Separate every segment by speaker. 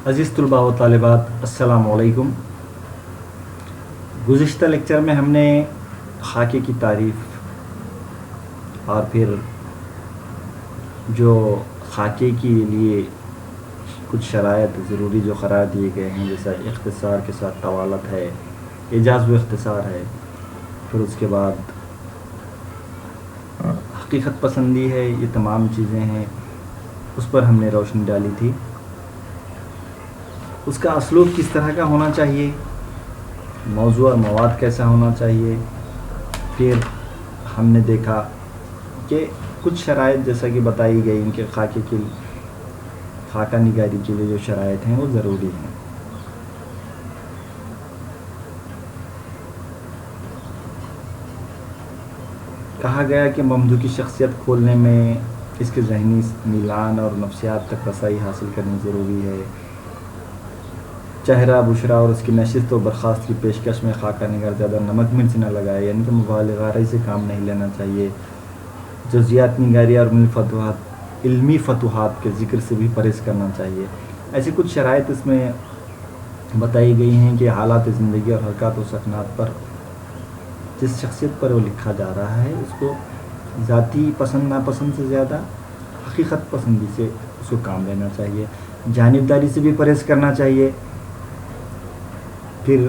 Speaker 1: عزیز طلباء و طالبات، السلام علیکم۔ گزشتہ لیکچر میں ہم نے خاکے کی تعریف اور پھر جو خاکے کے لیے کچھ شرائط ضروری جو قرار دیے گئے ہیں، جیسا اختصار کے ساتھ طوالت ہے، اعجاز و اختصار ہے، پھر اس کے بعد حقیقت پسندی ہے، یہ تمام چیزیں ہیں، اس پر ہم نے روشنی ڈالی تھی۔ اس کا اسلوب کس طرح کا ہونا چاہیے، موضوع اور مواد کیسا ہونا چاہیے۔ پھر ہم نے دیکھا کہ کچھ شرائط جیسا کہ بتائی گئی کہ خاکہ نگاری کے لیے جو شرائط ہیں وہ ضروری ہیں۔ کہا گیا کہ ممدوح کی شخصیت کھولنے میں اس کے ذہنی میلان اور نفسیات تک رسائی حاصل کرنی ضروری ہے۔ چہرہ بشرا اور اس کی نشست و برخاست کی پیشکش میں خاکہ نگار زیادہ نمک مرچ نہ لگائے، یعنی کہ مبالغہ آرائی سے کام نہیں لینا چاہیے۔ جزیات نگاری اور علمی فتوحات کے ذکر سے بھی پرہیز کرنا چاہیے۔ ایسی کچھ شرائط اس میں بتائی گئی ہیں کہ حالات زندگی اور حرکات و سکنات پر جس شخصیت پر وہ لکھا جا رہا ہے اس کو ذاتی پسند ناپسند سے زیادہ حقیقت پسندی سے اس کو کام لینا چاہیے، جانبداری سے بھی پرہیز کرنا چاہیے، پھر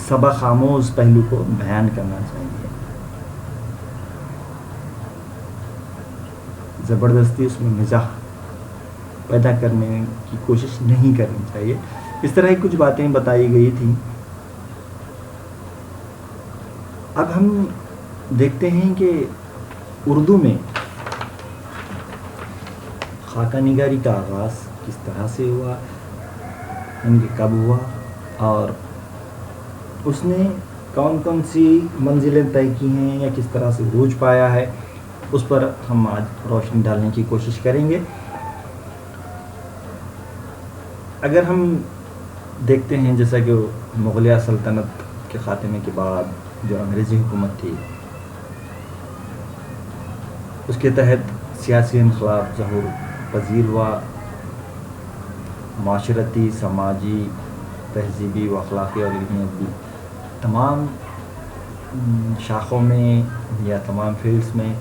Speaker 1: سبق آموز پہلو کو بیان کرنا چاہیے، زبردستی اس میں مزاح پیدا کرنے کی کوشش نہیں کرنی چاہیے۔ اس طرح کی کچھ باتیں بتائی گئی تھیں۔ اب ہم دیکھتے ہیں کہ اردو میں خاکہ نگاری کا آغاز کس طرح سے ہوا، ان کے کب ہوا، اور اس نے کون کون سی منزلیں طے کی ہیں یا کس طرح سے عروج پایا ہے، اس پر ہم آج روشنی ڈالنے کی کوشش کریں گے۔ اگر ہم دیکھتے ہیں جیسا کہ مغلیہ سلطنت کے خاتمے کے بعد جو انگریزی حکومت تھی، اس کے تحت سیاسی انقلاب ظہور پذیر ہوا، معاشرتی، سماجی، تہذیبی و اخلاقی اور علمی ادبی تمام شاخوں میں یا تمام فیلڈز میں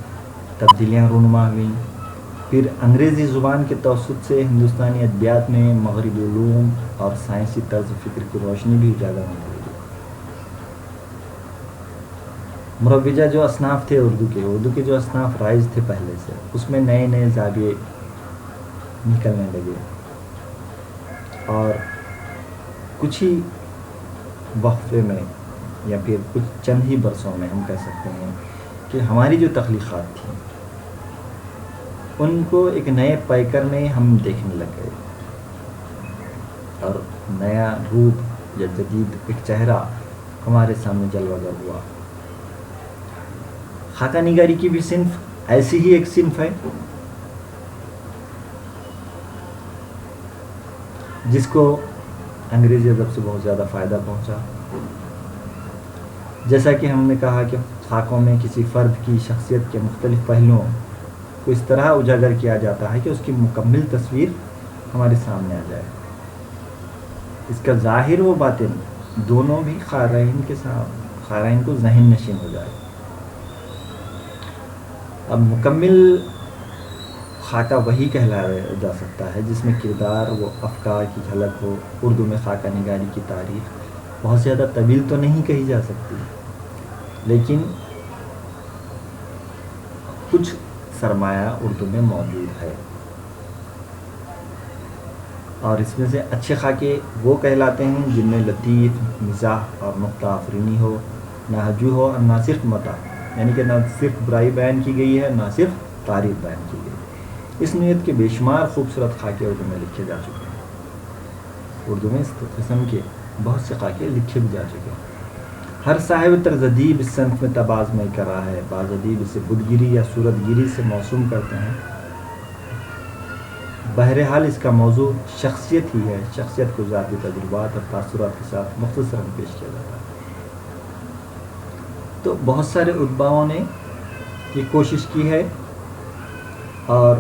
Speaker 1: تبدیلیاں رونما ہوئیں۔ پھر انگریزی زبان کے توسط سے ہندوستانی ادبیات میں مغربی علوم اور سائنسی طرز فکر کی روشنی بھی اجاگر ہونے لگی۔ مروجہ جو اصناف تھے اردو کے جو اصناف رائج تھے پہلے سے، اس میں نئے نئے زاویے نکلنے لگے، اور کچھ ہی وقفے میں یا پھر کچھ چند ہی برسوں میں ہم کہہ سکتے ہیں کہ ہماری جو تخلیقات تھیں ان کو ایک نئے پیکر میں ہم دیکھنے لگ گئے، اور نیا روپ یا جدید ایک چہرہ ہمارے سامنے جلوہ گر ہوا۔ خاکہ نگاری کی بھی صنف ایسی ہی ایک صنف ہے جس کو انگریزی ادب سے بہت زیادہ فائدہ پہنچا۔ جیسا کہ ہم نے کہا کہ خاکوں میں کسی فرد کی شخصیت کے مختلف پہلوؤں کو اس طرح اجاگر کیا جاتا ہے کہ اس کی مکمل تصویر ہمارے سامنے آ جائے، اس کا ظاہر و باطن دونوں بھی قارئین کو ذہن نشین ہو جائے۔ اب مکمل خاکہ وہی کہلایا جا سکتا ہے جس میں کردار و افکار کی جھلک ہو۔ اردو میں خاکہ نگاری کی تاریخ بہت زیادہ طویل تو نہیں کہی جا سکتی، لیکن کچھ سرمایہ اردو میں موجود ہے، اور اس میں سے اچھے خاکے وہ کہلاتے ہیں جن میں لطیف مزاح اور نقطہ آفرینی ہو، نہ ہجو ہو اور نہ صرف مدح، یعنی کہ نہ صرف برائی بیان کی گئی ہے نہ صرف تعریف بیان کی گئی ہے۔ اس نوعیت کے بے شمار خوبصورت خاکے اردو میں لکھے جا چکے ہیں۔ اردو میں اس قسم کے بہت سے خاکے لکھے بھی جا چکے ہیں۔ ہر صاحب طرز ادیب اس صنف میں تبازمۂ کر رہا ہے۔ بعض ادیب اسے بدگیری یا صورت گیری سے موسوم کرتے ہیں، بہرحال اس کا موضوع شخصیت ہی ہے۔ شخصیت کو ذاتی تجربات اور تاثرات کے ساتھ مختصراً پیش کیا جاتا ہے۔ تو بہت سارے ادباؤں نے یہ کوشش کی ہے اور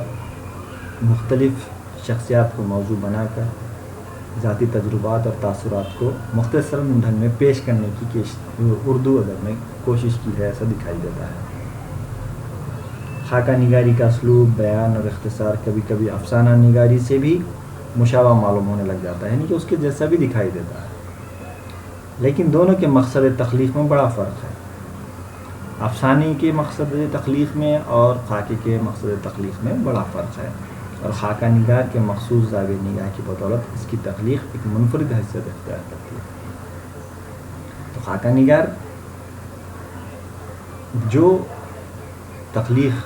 Speaker 1: مختلف شخصیات کو موضوع بنا کر ذاتی تجربات اور تاثرات کو مختصر ڈھنگ میں پیش کرنے کی اردو ادب میں کوشش کی ہے، ایسا دکھائی دیتا ہے۔ خاکہ نگاری کا اسلوب، بیان اور اختصار کبھی کبھی افسانہ نگاری سے بھی مشابہ معلوم ہونے لگ جاتا ہے، یعنی کہ اس کے جیسا بھی دکھائی دیتا ہے، لیکن دونوں کے مقصد تخلیق میں بڑا فرق ہے۔ افسانے کے مقصد تخلیق میں اور خاکے کے مقصد تخلیق میں بڑا فرق ہے، اور خاکہ نگار کے مخصوص زاویہ نگاہ کی بدولت اس کی تخلیق ایک منفرد حیثیت اختیار کرتی ہے۔ تو خاکہ نگار جو تخلیق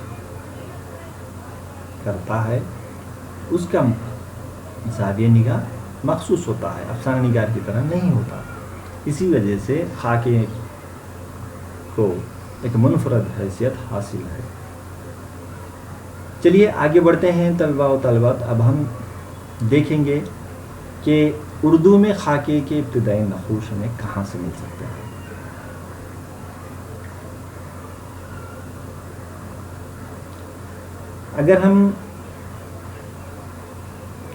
Speaker 1: کرتا ہے اس کا زاویہ نگاہ مخصوص ہوتا ہے، افسانہ نگار کی طرح نہیں ہوتا، اسی وجہ سے خاکے کو ایک منفرد حیثیت حاصل ہے۔ چلیے آگے بڑھتے ہیں طلباء و طالبات، اب ہم دیکھیں گے کہ اردو میں خاکے کے ابتدائی نقوش ہمیں کہاں سے مل سکتے ہیں۔ اگر ہم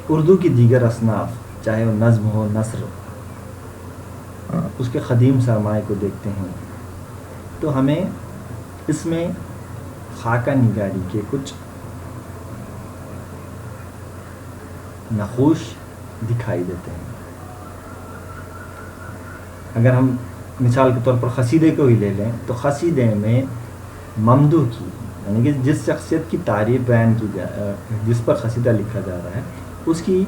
Speaker 1: اردو کی دیگر اصناف، چاہے وہ نظم ہو، نثر، اس کے قدیم سرمایہ کو دیکھتے ہیں تو ہمیں اس میں خاکہ نگاری کے کچھ نقوش دکھائی دیتے ہیں۔ اگر ہم مثال کے طور پر قصیدے کو ہی لے لیں تو قصیدے میں ممدوح کی، یعنی کہ جس شخصیت کی تعریف بیان کی جس پر قصیدہ لکھا جا رہا ہے، اس کی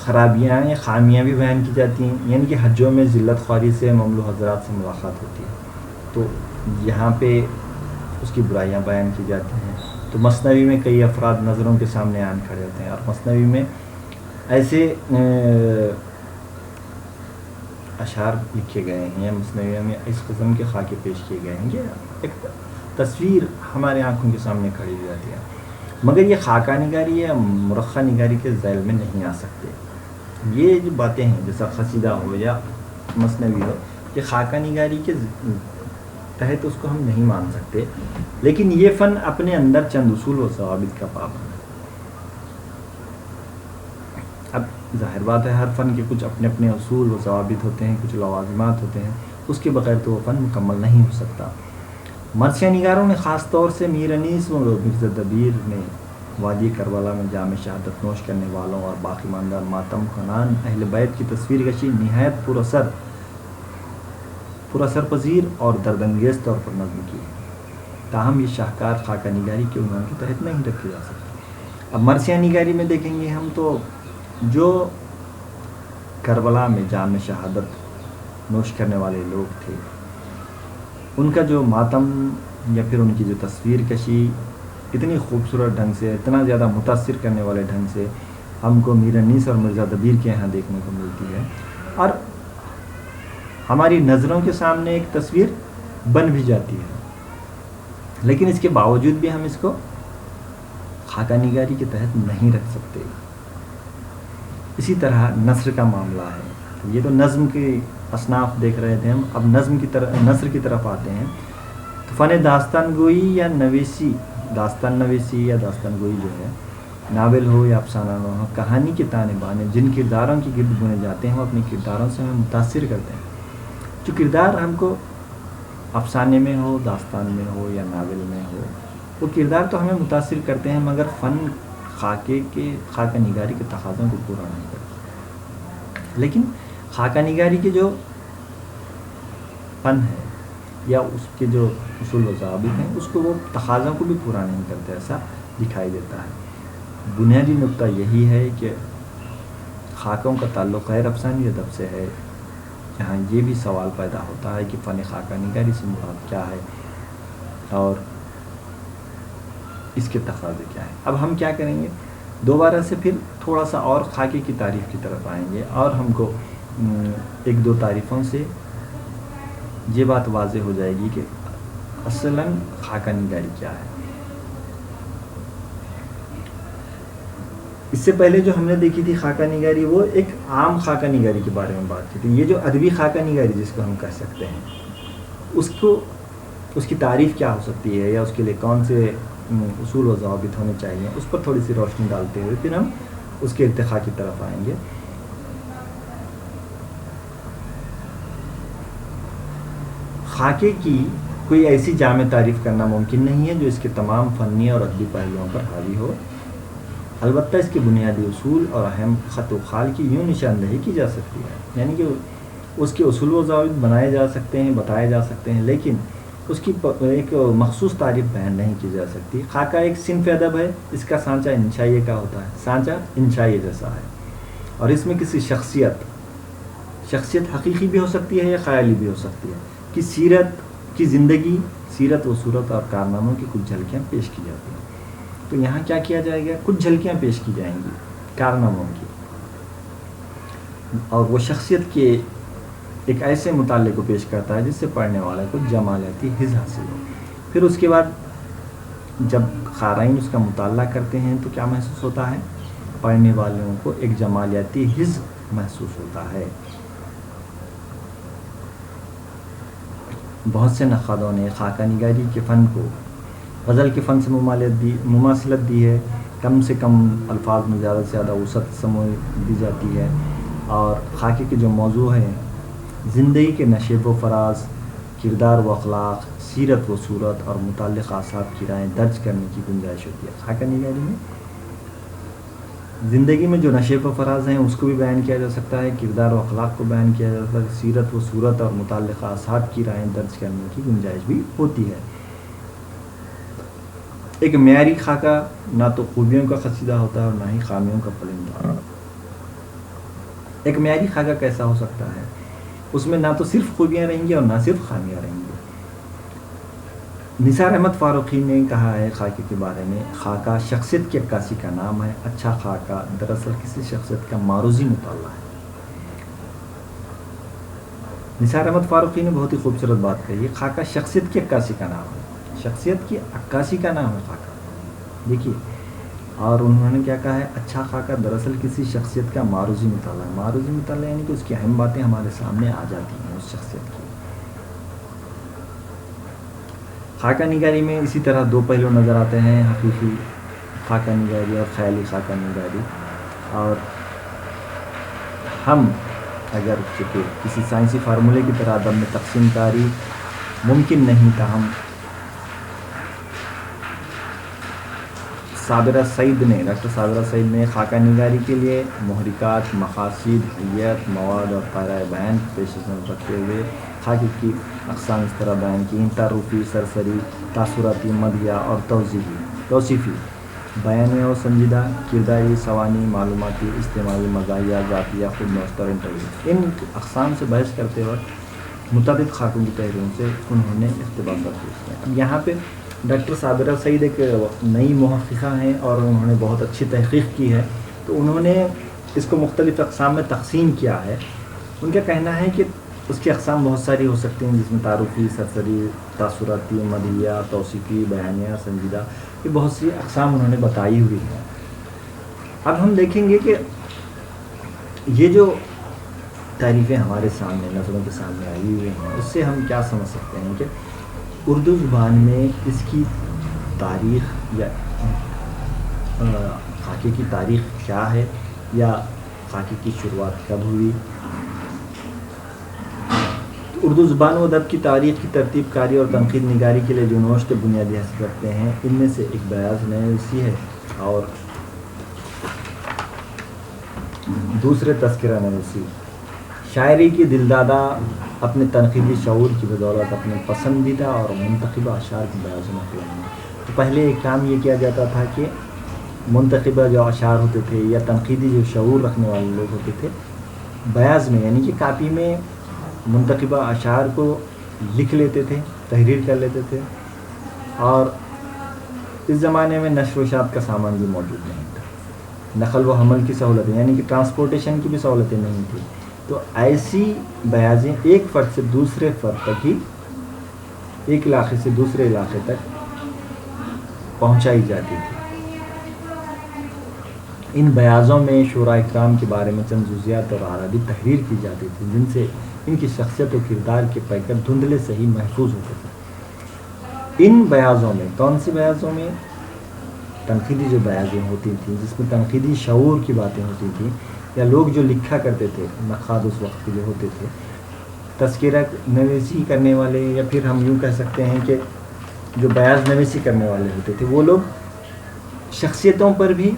Speaker 1: خرابیاں یا خامیاں بھی بیان کی جاتی ہیں، یعنی کہ حجوں میں ذلت خواری سے مملوک حضرات سے ملاقات ہوتی ہے تو یہاں پہ اس کی برائیاں بیان کی جاتی ہیں۔ تو مثنوی میں کئی افراد نظروں کے سامنے آن کھڑے ہوتے ہیں، اور مثنوی میں ایسے اشعار لکھے گئے ہیں یا مثنوی میں اس قسم کے خاکے پیش کیے گئے ہیں کہ ایک تصویر ہمارے آنکھوں کے سامنے کھڑی ہو جاتی ہے، مگر یہ خاکہ نگاری یا مرخہ نگاری کے ذیل میں نہیں آ سکتے۔ یہ جو باتیں ہیں جیسا قصیدہ ہو یا مثنوی ہو، یہ خاکہ نگاری کے تحت اس کو ہم نہیں مان سکتے، لیکن یہ فن اپنے اندر چند اصول و ضوابط کا پابند ہے۔ اب ظاہر بات ہے ہر فن کے کچھ اپنے اپنے اصول و ضوابط ہوتے ہیں، کچھ لوازمات ہوتے ہیں، اس کے بغیر تو وہ فن مکمل نہیں ہو سکتا۔ مرثیہ نگاروں نے خاص طور سے میر انیس و مرزا دبیر نے وادی کربلا میں جام شہادت نوش کرنے والوں اور باقی ماندہ ماتم کنان اہل بیت کی تصویر کشی نہایت پراثر پذیر اور دردانگیز طور پر نظم کی ہے، تاہم یہ شاہکار خاکہ نگاری کے عنوان کے تحت نہیں رکھی جا سکتی۔ اب مرثیہ نگاری میں دیکھیں گے ہم تو جو کربلا میں جام شہادت نوش کرنے والے لوگ تھے، ان کا جو ماتم یا پھر ان کی جو تصویر کشی اتنی خوبصورت ڈھنگ سے، اتنا زیادہ متاثر کرنے والے ڈھنگ سے ہم کو میر انیس اور مرزا دبیر کے یہاں دیکھنے کو ملتی ہے، اور ہماری نظروں کے سامنے ایک تصویر بن بھی جاتی ہے، لیکن اس کے باوجود بھی ہم اس کو خاکہ نگاری کے تحت نہیں رکھ سکتے۔ اسی طرح نثر کا معاملہ ہے، یہ تو نظم کی اصناف دیکھ رہے تھے ہم، اب نثر کی طرف آتے ہیں۔ تو فن داستان گوئی یا داستان نویسی یا داستان گوئی جو ہے، ناول ہو یا افسانہ ہو، کہانی کے تانے بانے جن کرداروں کی گرد بنے جاتے ہیں وہ اپنے کرداروں سے ہمیں متاثر کرتے ہیں۔ جو کردار ہم کو افسانے میں ہو، داستان میں ہو یا ناول میں ہو، وہ کردار تو ہمیں متاثر کرتے ہیں، مگر فن خاکہ نگاری کے تقاضوں کو پورا نہیں کرتے۔ لیکن خاکہ نگاری کے جو فن ہے یا اس کے جو اصول و ضوابط ہیں، اس کو وہ تقاضوں کو بھی پورا نہیں کرتے، ایسا دکھائی دیتا ہے۔ بنیادی نقطہ یہی ہے کہ خاکوں کا تعلق غیر افسانی ادب سے ہے۔ یہاں یہ بھی سوال پیدا ہوتا ہے کہ فن خاکہ نگاری سے مراد کیا ہے اور اس کے تقاضے کیا ہیں۔ اب ہم کیا کریں گے، دوبارہ سے پھر تھوڑا سا اور خاکے کی تعریف کی طرف آئیں گے، اور ہم کو ایک دو تعریفوں سے یہ بات واضح ہو جائے گی کہ اصلاً خاکہ نگاری کیا ہے۔ اس سے پہلے جو ہم نے دیکھی تھی خاکہ نگاری، وہ ایک عام خاکہ نگاری کے بارے میں بات کی تھی۔ یہ جو ادبی خاکہ نگاری جس کو ہم کہہ سکتے ہیں، اس کی تعریف کیا ہو سکتی ہے یا اس کے لیے کون سے اصول و ضوابط ہونے چاہیے، اس پر تھوڑی سی روشنی ڈالتے ہوئے پھر ہم اس کے ارتقاء کی طرف آئیں گے. خاکے کی کوئی ایسی جامع تعریف کرنا ممکن نہیں ہے جو اس کے تمام فنی اور ادبی پہلوؤں پر حاوی ہو. البتہ اس کے بنیادی اصول اور اہم خط و خال کی یوں نشاندہی کی جا سکتی ہے، یعنی کہ اس کے اصول و ضوابط بنائے جا سکتے ہیں، بتائے جا سکتے ہیں، لیکن اس کی ایک مخصوص تعریف بیان نہیں کی جا سکتی. خاکہ ایک صنف ادب ہے، اس کا سانچہ انشائیے کا ہوتا ہے، سانچہ انشائیے جیسا ہے، اور اس میں کسی شخصیت حقیقی بھی ہو سکتی ہے یا خیالی بھی ہو سکتی ہے، کہ سیرت کی زندگی، سیرت و صورت اور کارناموں کی کچھ جھلکیاں پیش کی جاتی ہیں. تو یہاں کیا کیا جائے گا؟ کچھ جھلکیاں پیش کی جائیں گی کارناموں کی، اور وہ شخصیت کے ایک ایسے مطالعے کو پیش کرتا ہے جس سے پڑھنے والے کو جمالیاتی حس حاصل ہو. پھر اس کے بعد جب قارئین اس کا مطالعہ کرتے ہیں تو کیا محسوس ہوتا ہے؟ پڑھنے والوں کو ایک جمالیاتی حس محسوس ہوتا ہے. بہت سے نقادوں نے خاکہ نگاری کے فن کو غزل کے فن سے مماثلت دی ہے. کم سے کم الفاظ میں زیادہ سے زیادہ وسعت دی جاتی ہے، اور خاکے کے جو موضوع ہیں زندگی کے نشیب و فراز، کردار و اخلاق، سیرت و صورت اور متعلق اعصاب کی رائیں درج کرنے کی گنجائش ہوتی ہے. خاکہ نگاری میں زندگی میں جو نشیب و فراز ہیں اس کو بھی بیان کیا جا سکتا ہے، کردار و اخلاق کو بیان کیا جا سکتا ہے، سیرت و صورت اور متعلقہ اعصاب کی رائیں درج کرنے کی گنجائش بھی ہوتی ہے. ایک معیاری خاکہ نہ تو خوبیوں کا قصیدہ ہوتا ہے اور نہ ہی خامیوں کا پلندہ. ایک معیاری خاکہ کیسا ہو سکتا ہے؟ اس میں نہ تو صرف خوبیاں رہیں گی اور نہ صرف خامیاں رہیں گی. نثار احمد فاروقی نے کہا ہے خاکے کے بارے میں، خاکہ شخصیت کی عکاسی کا نام ہے، اچھا خاکہ دراصل کسی شخصیت کا معروضی مطالعہ ہے. نثار احمد فاروقی نے بہت ہی خوبصورت بات کہی ہے، خاکہ شخصیت کی عکاسی کا نام ہے، شخصیت کی عکاسی کا نام ہے خاکہ. دیکھیے، اور انہوں نے کیا کہا ہے، اچھا خاکہ دراصل کسی شخصیت کا معروضی مطالعہ ہے. معروضی مطالعہ یعنی کہ اس کی اہم باتیں ہمارے سامنے آ جاتی ہیں اس شخصیت کی. خاکہ نگاری میں اسی طرح دو پہلو نظر آتے ہیں، حقیقی خاکہ نگاری اور خیالی خاکہ نگاری. اور ہم اگر چونکہ کسی سائنسی فارمولے کی طرح ادب میں تقسیم کاری ممکن نہیں، تاہم ڈاکٹر صابرہ سعید نے خاکہ نگاری کے لیے محرکات، مقاصد، حیت، مواد اور پایۂ بیان کو پیش نظر رکھتے ہوئے خاکے کی اقسام اس طرح بیان کی: تعارفی، سرسری، تاثراتی، مدحیہ اور توصیفی، بیانیہ و سنجیدہ، کرداری، سوانح، معلوماتی، اجتماعی، مزاحیہ، ذاتیہ، خود نوشت اور انٹرویو. ان اقسام سے بحث کرتے وقت متعدد خاکوں کی تحریروں سے انہوں نے اقتباسات پیش کیے. اب یہاں پہ ڈاکٹر صابرہ سعید ایک نئی محققہ ہیں اور انہوں نے بہت اچھی تحقیق کی ہے، تو انہوں نے اس کو مختلف اقسام میں تقسیم کیا ہے. ان کا کہنا ہے کہ اس کی اقسام بہت ساری ہو سکتی ہیں، جس میں تعارفی، سرسری، تاثراتی، مدحیہ، توصیفی، بیانیہ، سنجیدہ، یہ بہت سی اقسام انہوں نے بتائی ہوئی ہیں. اب ہم دیکھیں گے کہ یہ جو تعریفیں ہمارے سامنے نظروں کے سامنے آئی ہوئی ہیں، اس سے ہم کیا سمجھ سکتے ہیں کہ اردو زبان میں اس کی تاریخ یا خاکے کی تاریخ کیا ہے، یا خاکے کی شروعات کب ہوئی. اردو زبان و ادب کی تاریخ کی ترتیب کاری اور تنقید نگاری کے لیے جو نوشت بنیادی حیثیت رکھتے ہیں، ان میں سے ایک بیاض نویسی ہے اور دوسرے تذکرہ نویسی. شاعری کی دلدادہ اپنے تنقیدی شعور کی بدولت اپنے پسندیدہ اور منتخبہ اشعار کی بیاض میں ہیں. تو پہلے ایک کام یہ کیا جاتا تھا کہ منتخبہ جو اشعار ہوتے تھے یا تنقیدی جو شعور رکھنے والے لوگ ہوتے تھے، بیاض میں یعنی کہ کاپی میں منتخبہ اشعار کو لکھ لیتے تھے، تحریر کر لیتے تھے. اور اس زمانے میں نشر و اشاعت کا سامان بھی موجود نہیں تھا، نقل و حمل کی سہولتیں یعنی کہ ٹرانسپورٹیشن کی بھی سہولتیں نہیں تھیں. تو ایسی بیاضیں ایک فرد سے دوسرے فرد تک ہی، ایک علاقے سے دوسرے علاقے تک پہنچائی جاتی تھی. ان بیاضوں میں شعراء اکرام کے بارے میں چند جزیات اور آرادی تحریر کی جاتی تھی، جن سے ان کی شخصیت و کردار کے پیکر دھندلے سے ہی محفوظ ہوتے تھے. ان بیاضوں میں کون سی بیاضوں میں؟ تنقیدی جو بیانیں ہوتی تھیں، جس میں تنقیدی شعور کی باتیں ہوتی تھیں، یا لوگ جو لکھا کرتے تھے، نقاد اس وقت کے جو ہوتے تھے، تذکرہ نویسی کرنے والے، یا پھر ہم یوں کہہ سکتے ہیں کہ جو بیاض نویسی کرنے والے ہوتے تھے، وہ لوگ شخصیتوں پر بھی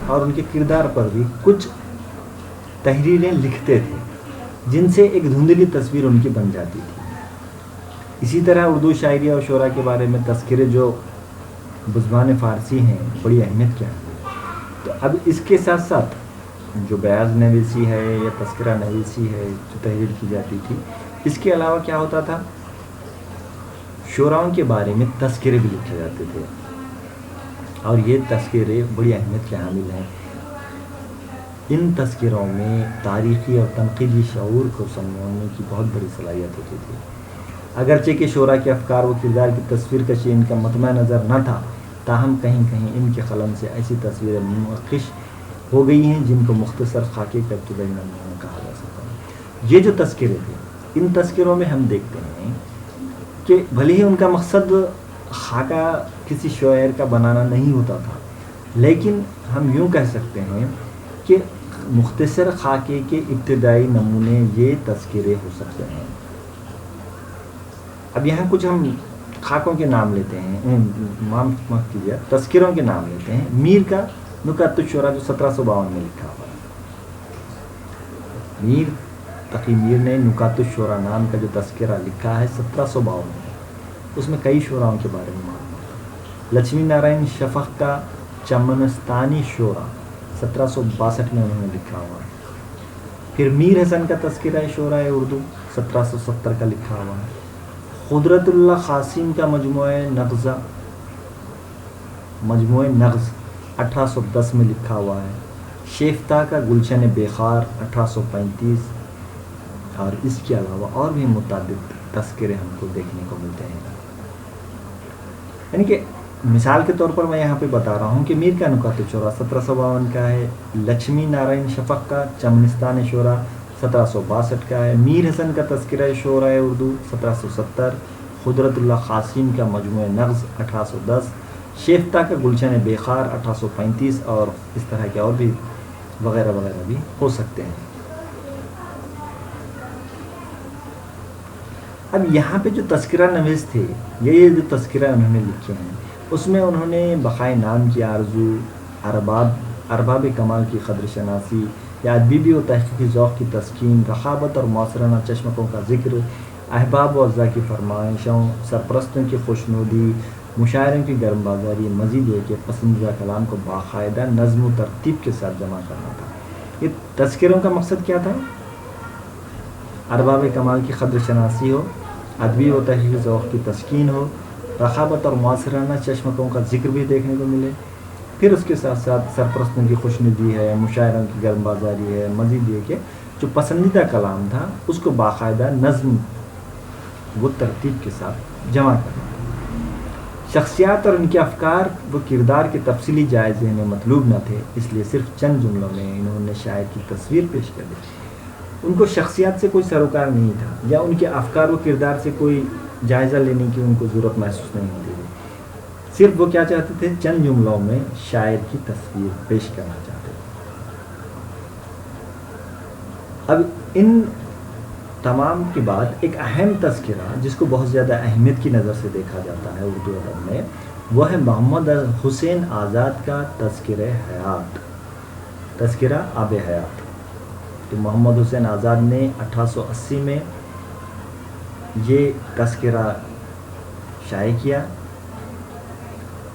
Speaker 1: اور ان کے کردار پر بھی کچھ تحریریں لکھتے تھے، جن سے ایک دھندلی تصویر ان کی بن جاتی تھی۔ اسی طرح اردو شاعری اور شعراء کے بارے میں تذکرے جو بزبان فارسی ہیں بڑی اہمیت کیا ہے۔ تو اب اس کے ساتھ ساتھ جو بیاض نویسی ہے یا تذکرہ نویسی ہے جو تحریر کی جاتی تھی، اس کے علاوہ کیا ہوتا تھا، شعراؤں کے بارے میں تذکرے بھی لکھے جاتے تھے، اور یہ تذکرے بڑی اہمیت کے حامل ہیں۔ ان تذکروں میں تاریخی اور تنقیدی شعور کو سمجھنے کی بہت بڑی صلاحیت ہوتی تھی۔ اگرچہ کہ شعراء کے افکار و کردار کی تصویر کشی ان کا مطمع نظر نہ تھا، تاہم کہیں کہیں ان کے قلم سے ایسی تصویریں منعکس ہو گئی ہیں جن کو مختصر خاکے کا ابتدائی نمونہ کہا جا سکتا ہے۔ یہ جو تذکرے تھے، ان تذکروں میں ہم دیکھتے ہیں کہ بھلے ہی ان کا مقصد خاکہ کسی شاعر کا بنانا نہیں ہوتا تھا، لیکن ہم یوں کہہ سکتے ہیں کہ مختصر خاکے کے ابتدائی نمونے یہ تذکرے ہو سکتے ہیں۔ اب یہاں کچھ ہم خاکوں کے نام لیتے ہیں، معاف کیجیے، تذکروں کے نام لیتے ہیں۔ میر کا نکات الشعراء جو 1752 میں لکھا ہوا ہے، میر تقی میر نے نکات الشعراء نام کا جو تذکرہ لکھا ہے 1752 میں، اس میں کئی شعراؤں کے بارے میں معلومات ہے۔ لکشمی نارائن شفق کا چمنستانی شعراء 1762 میں انہوں نے لکھا ہوا ہے۔ پھر میر حسن کا تذکرہ شعراء اردو 1770 کا لکھا ہوا ہے۔ قدرت اللہ قاسم کا مجموعہ نغز 1810 میں لکھا ہوا ہے۔ شیفتہ کا گلشن بیخار 1835، اور اس کے علاوہ اور بھی متعدد تذکرے ہم کو دیکھنے کو ملتے ہیں۔ یعنی کہ مثال کے طور پر میں یہاں پہ بتا رہا ہوں کہ میر کا نکات الشعراء 1752 کا ہے، لکشمی نارائن شفق کا چمنستان شعراء 1762 کا ہے، میر حسن کا تذکرہ شعراء اردو 1770، قدرت اللہ قاسم کا مجموعہ نغز 1810، شیفتہ کا گلشن بیخار 1835، اور اس طرح کے اور بھی وغیرہ وغیرہ بھی ہو سکتے ہیں۔ اب یہاں پہ جو تذکرہ نویس تھے، یہ جو تذکرہ انہوں نے لکھے ہیں، اس میں انہوں نے بقائے نام کی آرزو، ارباب کمال کی قدر شناسی، یا ادبی و تحقیقی ذوق کی تسکین، رخابت اور معاصرانہ چشمکوں کا ذکر، احباب و اعضاء کی فرمائشوں، سرپرستوں کی خوشنودی، مشاعروں کی گرم بازاری، مزید یہ کہ پسندیدہ کلام کو باقاعدہ نظم و ترتیب کے ساتھ جمع کرنا تھا۔ یہ تذکروں کا مقصد کیا تھا؟ ارباب کمال کی قدر شناسی ہو، ادبی و تحقیقی ذوق کی تسکین ہو، رخابت اور معاصرانہ چشمکوں کا ذکر بھی دیکھنے کو ملے، پھر اس کے ساتھ ساتھ سرپرستوں کی خوشنودی ہے، مشاعروں کی گرم بازاری ہے، مزید یہ کہ جو پسندیدہ کلام تھا اس کو باقاعدہ نظم و ترتیب کے ساتھ جمع کرنا۔ شخصیات اور ان کے افکار و کردار کے تفصیلی جائزے انہیں مطلوب نہ تھے، اس لیے صرف چند جملوں میں انہوں نے شاعر کی تصویر پیش کر دی۔ ان کو شخصیات سے کوئی سروکار نہیں تھا، یا ان کے افکار و کردار سے کوئی جائزہ لینے کی ان کو ضرورت محسوس نہیں ہوتی تھی۔ صرف وہ کیا چاہتے تھے؟ چند جملوں میں شاعر کی تصویر پیش کرنا چاہتے تھے۔ اب ان تمام کے بعد ایک اہم تذکرہ جس کو بہت زیادہ اہمیت کی نظر سے دیکھا جاتا ہے اردو ادب میں، وہ ہے محمد حسین آزاد کا تذکرہ حیات، تذکرہ آب حیات۔ تو محمد حسین آزاد نے 1880 میں یہ تذکرہ شائع کیا،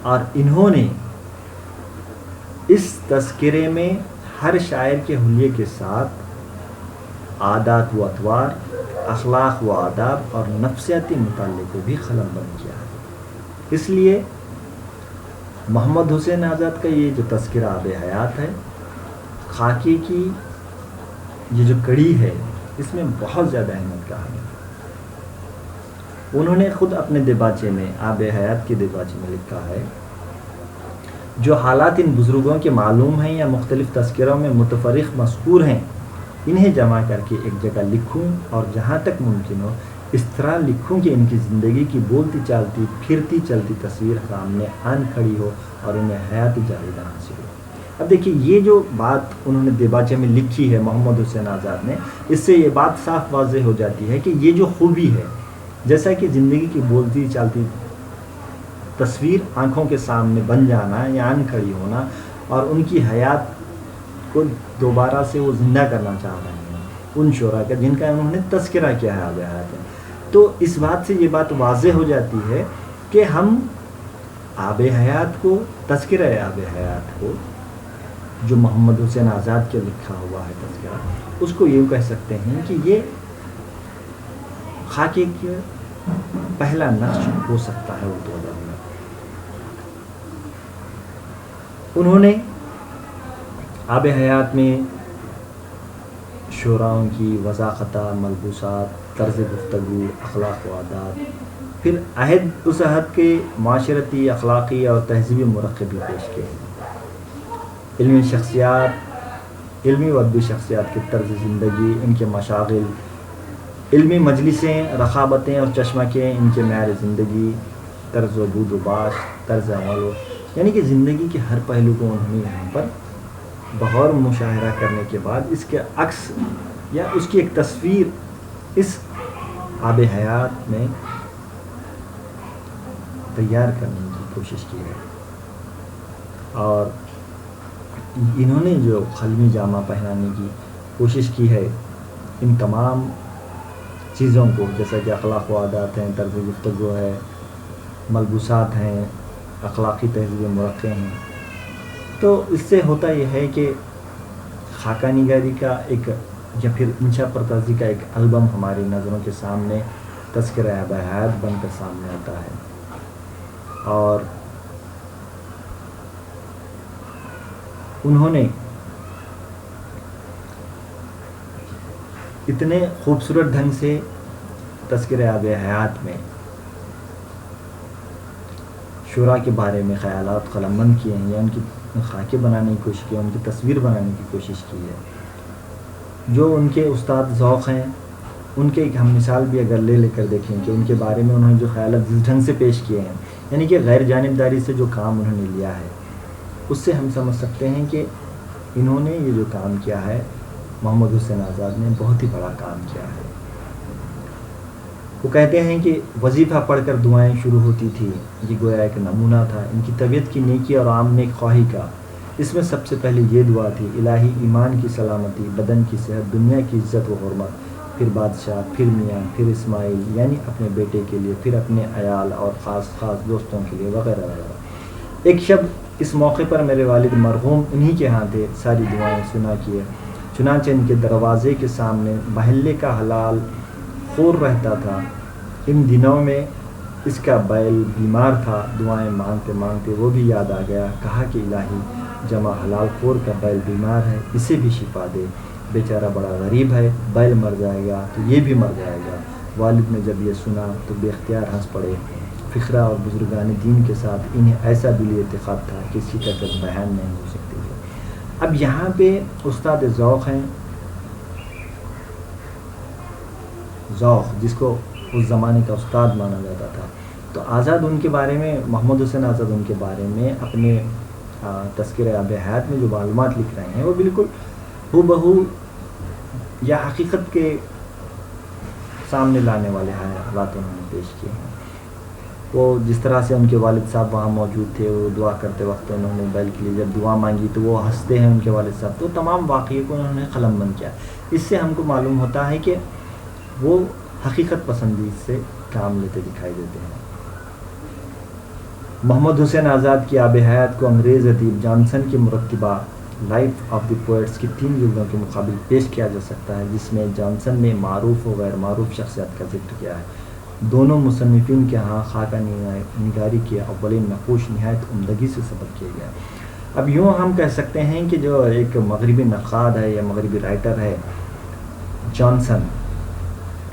Speaker 1: اور انہوں نے اس تذکرے میں ہر شاعر کے حلیے کے ساتھ عادات و اطوار، اخلاق و آداب اور نفسیاتی مطالعے کو بھی قلم بند کیا ہے۔ اس لیے محمد حسین آزاد کا یہ جو تذکرہ آب حیات ہے، خاکے کی یہ جو کڑی ہے، اس میں بہت زیادہ اہمیت کا ہے۔ انہوں نے خود اپنے دیباچے میں، آب حیات کے دیباچے میں لکھا ہے، جو حالات ان بزرگوں کے معلوم ہیں یا مختلف تذکروں میں متفرق مذکور ہیں، انہیں جمع کر کے ایک جگہ لکھوں، اور جہاں تک ممکن ہو اس طرح لکھوں کہ ان کی زندگی کی بولتی چالتی پھرتی چلتی تصویر سامنے آن کھڑی ہو اور انہیں حیات جاویدہ حاصل ہو۔ اب دیکھیے یہ جو بات انہوں نے دیباچے میں لکھی ہے محمد حسین آزاد نے، اس سے یہ بات صاف واضح ہو جاتی ہے کہ یہ جو خوبی ہے، جیسا کہ زندگی کی بولتی چالتی تصویر آنکھوں کے سامنے بن جانا یا آن کھڑی ہونا، اور ان کی حیات کو دوبارہ سے وہ زندہ کرنا چاہ رہے ہیں ان شعراء کا جن کا انہوں نے تذکرہ کیا ہے آب حیات میں، تو اس بات سے یہ بات واضح ہو جاتی ہے کہ ہم آب حیات کو، تذکرہ آب حیات کو جو محمد حسین آزاد کے لکھا ہوا ہے تذکرہ، اس کو یوں کہہ سکتے ہیں کہ یہ خاکے کا پہلا نقش ہو سکتا ہے اردو ادب میں۔ انہوں نے آب حیات میں شعراؤں کی وضاحتہ، ملبوسات، طرز گفتگو، اخلاق و عادات، پھر اس عہد کے معاشرتی، اخلاقی اور تہذیبی مرقع بھی پیش کیے ہیں۔ علمی شخصیات، علمی و ادبی شخصیات کی طرز زندگی، ان کے مشاغل، علمی مجلسیں، رخابتیں اور چشمکیں، ان کے معیار زندگی، طرز و بود و باش، طرز عمل، یعنی کہ زندگی کے ہر پہلو کو انہوں نے یہاں پر بغور مشاہدہ کرنے کے بعد اس کے عکس یا اس کی ایک تصویر اس آب حیات میں تیار کرنے کی کوشش کی ہے۔ اور انہوں نے جو قلمی جامہ پہنانے کی کوشش کی ہے ان تمام چیزوں کو، جیسا کہ اخلاق و عادات ہیں، طرز گفتگو ہے، ملبوسات ہیں، اخلاقی تہذیب مرقع ہیں، تو اس سے ہوتا یہ ہے کہ خاکہ نگاری کا ایک یا پھر انشا پردازی کا ایک البم ہماری نظروں کے سامنے تذکرہ آب حیات بن کر سامنے آتا ہے۔ اور انہوں نے اتنے خوبصورت ڈھنگ سے تذکرہ آب حیات میں شعراء کے بارے میں خیالات قلمبند کیے ہیں یا ان کی خاکے بنانے کی کوشش کی ہے، ان کی تصویر بنانے کی کوشش کی ہے۔ جو ان کے استاد ذوق ہیں ان کے ایک ہم مثال بھی اگر لے کر دیکھیں کہ ان کے بارے میں انہوں نے جو خیالات جس ڈھنگ سے پیش کیے ہیں، یعنی کہ غیر جانبداری سے جو کام انہوں نے لیا ہے، اس سے ہم سمجھ سکتے ہیں کہ انہوں نے یہ جو کام کیا ہے، محمد حسین آزاد نے بہت ہی بڑا کام کیا ہے۔ وہ کہتے ہیں کہ وظیفہ پڑھ کر دعائیں شروع ہوتی تھی، یہ گویا ایک نمونہ تھا ان کی طبیعت کی نیکی اور عام نیک خواہی کا۔ اس میں سب سے پہلے یہ دعا تھی، الہی ایمان کی سلامتی، بدن کی صحت، دنیا کی عزت و حرمت، پھر بادشاہ، پھر میاں، پھر اسماعیل یعنی اپنے بیٹے کے لیے، پھر اپنے عیال اور خاص دوستوں کے لیے وغیرہ وغیرہ۔ ایک شب اس موقع پر میرے والد مرحوم انہی کے ہاں تھے، ساری دعائیں سنا کیے، چنانچہ ان کے دروازے کے سامنے محلے کا حلال خور رہتا تھا۔ ان دنوں میں اس کا بیل بیمار تھا، دعائیں مانگتے مانگتے وہ بھی یاد آ گیا، کہا کہ الہی جمع حلال خور کا بیل بیمار ہے، اسے بھی شفا دے، بیچارہ بڑا غریب ہے، بیل مر جائے گا تو یہ بھی مر جائے گا۔ والد نے جب یہ سنا تو بے اختیار ہنس پڑے۔ فقرا اور بزرگان دین کے ساتھ انہیں ایسا دلی اعتقاد تھا کہ اس کی طاقت بیان نہیں ہو سکتی ہے۔ اب یہاں پہ استاد ذوق ہیں، ذوق جس کو اس زمانے کا استاد مانا جاتا تھا، تو آزاد ان کے بارے میں، محمد حسین آزاد ان کے بارے میں اپنے تذکرہ آب حیات میں جو معلومات لکھ رہے ہیں وہ بالکل ہو بہو یا حقیقت کے سامنے لانے والے حالات انہوں نے پیش کیے ہیں۔ وہ جس طرح سے ان کے والد صاحب وہاں موجود تھے، وہ دعا کرتے وقت انہوں نے بیل کے لیے جب دعا مانگی تو وہ ہنستے ہیں ان کے والد صاحب، تو تمام واقعے کو انہوں نے قلم بند کیا۔ اس سے ہم کو معلوم ہوتا ہے کہ وہ حقیقت پسندی سے کام لیتے دکھائی دیتے ہیں۔ محمد حسین آزاد کی آب حیات کو انگریز ادیب جانسن کی مرتبہ لائف آف دی پوئٹس کی 3 جلدوں کے مقابل پیش کیا جا سکتا ہے، جس میں جانسن نے معروف و غیر معروف شخصیات کا ذکر کیا ہے۔ دونوں مصنفین کے ہاں خاکہ نگاری کے اولین نقوش نہایت عمدگی سے ثبت کیے گئے۔ اب یوں ہم کہہ سکتے ہیں کہ جو ایک مغربی نقاد ہے یا مغربی رائٹر ہے جانسن،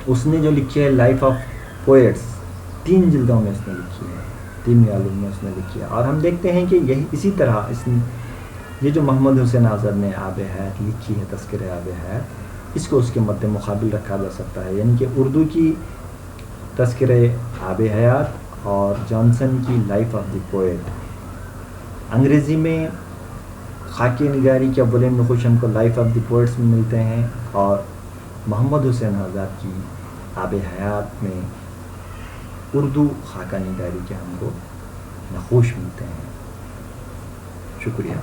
Speaker 1: اس نے جو لکھی ہے لائف آف پوئٹس 3 جلدوں میں اس نے لکھی ہے، 3 والیوم میں اس نے لکھی ہے۔ اور ہم دیکھتے ہیں کہ یہی اسی طرح یہ جو محمد حسین آزاد نے آب حیات لکھی ہے، تذکرہ آب حیات، اس کو اس کے مد مقابل رکھا جا سکتا ہے، یعنی کہ اردو کی تذکرہ آب حیات اور جانسن کی لائف آف دی پوئٹ. انگریزی میں خاکیہ نگاری کے اولین نقوش ہم کو لائف آف دی پوئٹس میں ملتے ہیں، اور محمد حسین آزاد کی آب حیات میں اردو خاکہ نگاری کے ہم کو نقوش ملتے ہیں. شکریہ.